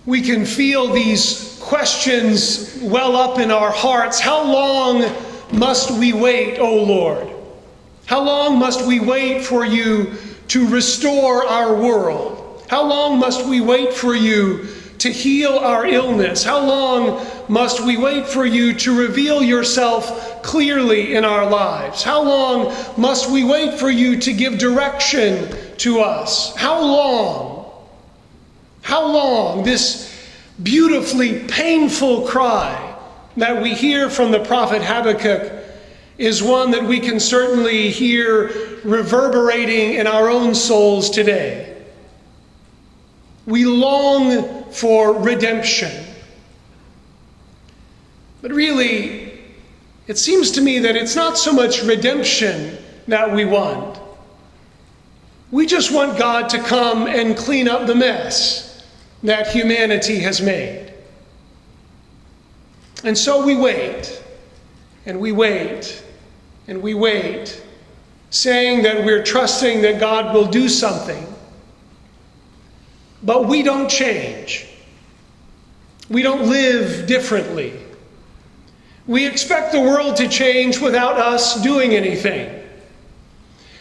we can feel these questions well up in our hearts. How long must we wait, O Lord? How long must we wait for you to restore our world? How long must we wait for you to heal our illness? How long must we wait for you to reveal yourself clearly in our lives? How long must we wait for you to give direction to us? How long? How long? This beautifully painful cry that we hear from the prophet Habakkuk is one that we can certainly hear reverberating in our own souls today. We long for redemption. But really, it seems to me that it's not so much redemption that we want. We just want God to come and clean up the mess that humanity has made. And so we wait, and we wait, and we wait, saying that we're trusting that God will do something. But we don't change. We don't live differently. We expect the world to change without us doing anything.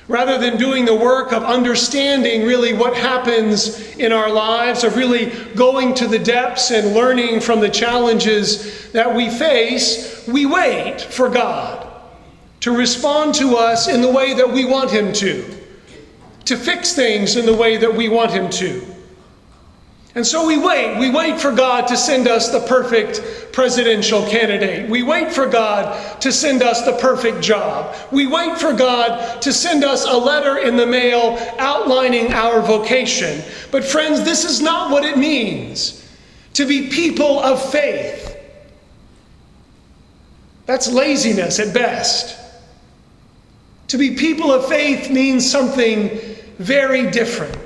Rather than doing the work of understanding really what happens in our lives, of really going to the depths and learning from the challenges that we face, we wait for God to respond to us in the way that we want him to fix things in the way that we want him to. And so we wait for God to send us the perfect presidential candidate. We wait for God to send us the perfect job. We wait for God to send us a letter in the mail outlining our vocation. But friends, this is not what it means to be people of faith. That's laziness at best. To be people of faith means something very different.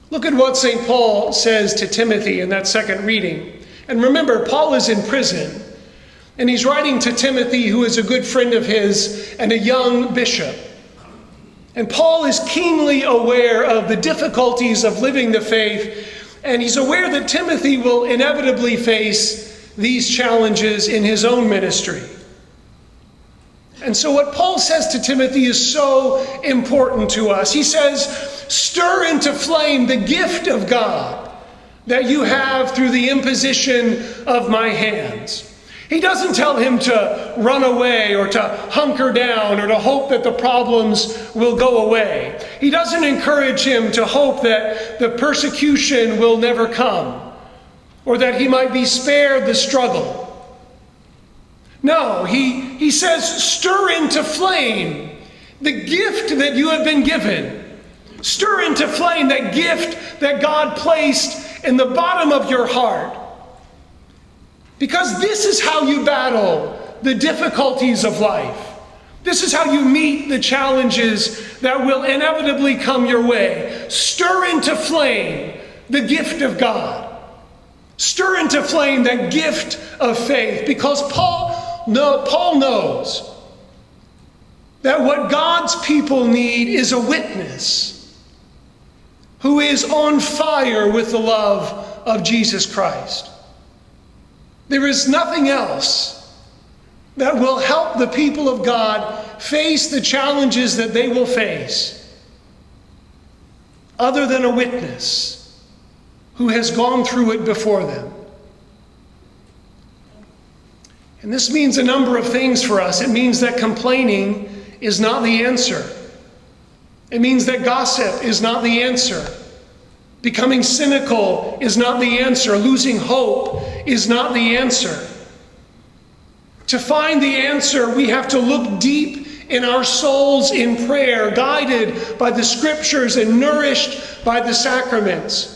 Look at what St. Paul says to Timothy in that second reading. And remember, Paul is in prison, and he's writing to Timothy, who is a good friend of his and a young bishop. And Paul is keenly aware of the difficulties of living the faith, and he's aware that Timothy will inevitably face these challenges in his own ministry. And so what Paul says to Timothy is so important to us. He says, stir into flame the gift of God that you have through the imposition of my hands. He doesn't tell him to run away or to hunker down or to hope that the problems will go away. He doesn't encourage him to hope that the persecution will never come or that he might be spared the struggle. No, he says, stir into flame the gift that you have been given. Stir into flame that gift that God placed in the bottom of your heart. Because this is how you battle the difficulties of life. This is how you meet the challenges that will inevitably come your way. Stir into flame the gift of God. Stir into flame that gift of faith. Because Paul knows that what God's people need is a witness who is on fire with the love of Jesus Christ. There is nothing else that will help the people of God face the challenges that they will face other than a witness who has gone through it before them. And this means a number of things for us. It means that complaining is not the answer. It means that gossip is not the answer. Becoming cynical is not the answer. Losing hope is not the answer. To find the answer, we have to look deep in our souls in prayer, guided by the scriptures and nourished by the sacraments.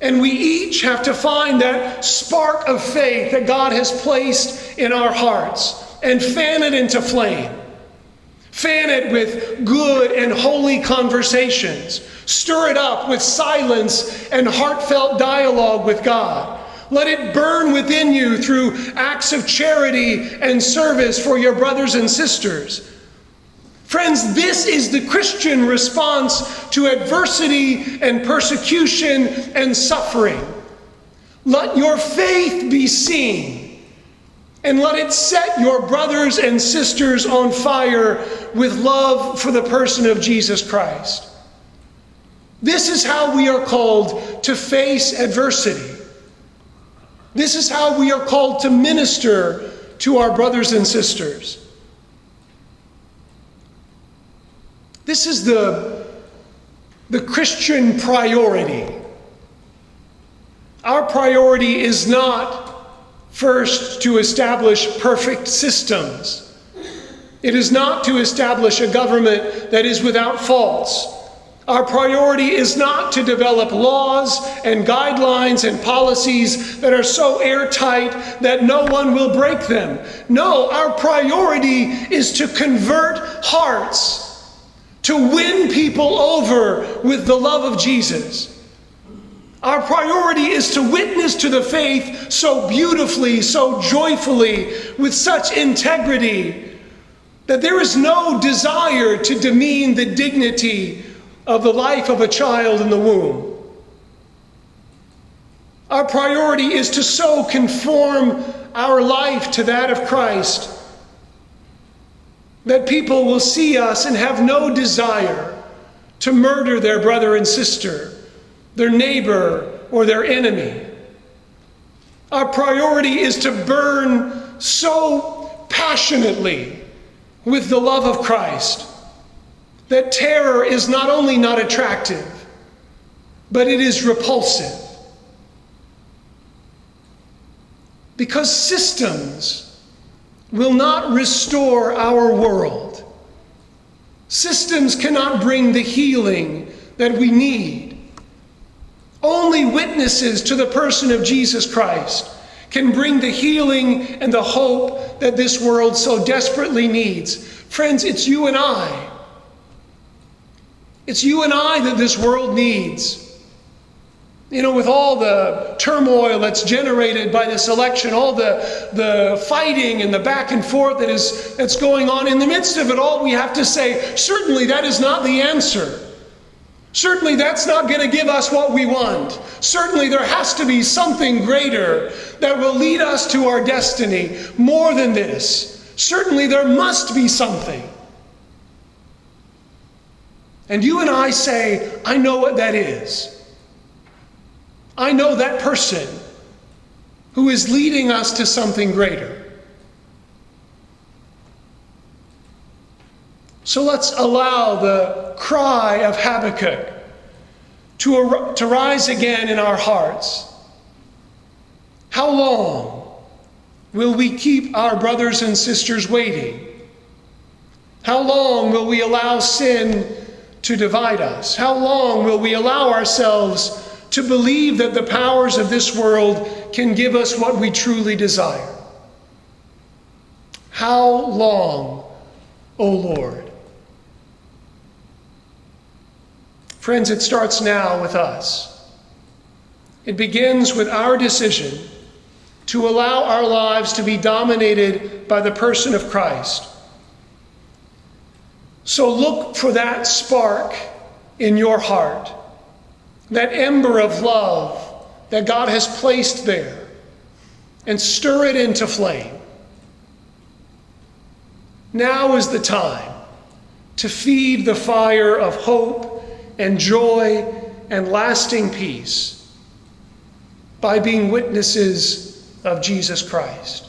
And we each have to find that spark of faith that God has placed in our hearts and fan it into flame. Fan it with good and holy conversations. Stir it up with silence and heartfelt dialogue with God. Let it burn within you through acts of charity and service for your brothers and sisters. Friends, this is the Christian response to adversity and persecution and suffering. Let your faith be seen, and let it set your brothers and sisters on fire with love for the person of Jesus Christ. This is how we are called to face adversity. This is how we are called to minister to our brothers and sisters. This is the Christian priority. Our priority is not first to establish perfect systems. It is not to establish a government that is without faults. Our priority is not to develop laws and guidelines and policies that are so airtight that no one will break them. No, our priority is to convert hearts, to win people over with the love of Jesus. Our priority is to witness to the faith so beautifully, so joyfully, with such integrity, that there is no desire to demean the dignity of the life of a child in the womb. Our priority is to so conform our life to that of Christ that people will see us and have no desire to murder their brother and sister, their neighbor, or their enemy. Our priority is to burn so passionately with the love of Christ that terror is not only not attractive, but it is repulsive. Because systems will not restore our world. Systems cannot bring the healing that we need. Only witnesses to the person of Jesus Christ can bring the healing and the hope that this world so desperately needs. Friends, it's you and I. It's you and I that this world needs. You know, with all the turmoil that's generated by this election, all the fighting and the back and forth that's going on, in the midst of it all, we have to say, certainly that is not the answer. Certainly that's not going to give us what we want. Certainly there has to be something greater that will lead us to our destiny more than this. Certainly there must be something. And you and I say, I know what that is. I know that person who is leading us to something greater. So let's allow the cry of Habakkuk to rise again in our hearts. How long will we keep our brothers and sisters waiting? How long will we allow sin to divide us? How long will we allow ourselves to believe that the powers of this world can give us what we truly desire? How long, O Lord? Friends, it starts now with us. It begins with our decision to allow our lives to be dominated by the person of Christ. So look for that spark in your heart, that ember of love that God has placed there, and stir it into flame. Now is the time to feed the fire of hope and joy and lasting peace by being witnesses of Jesus Christ.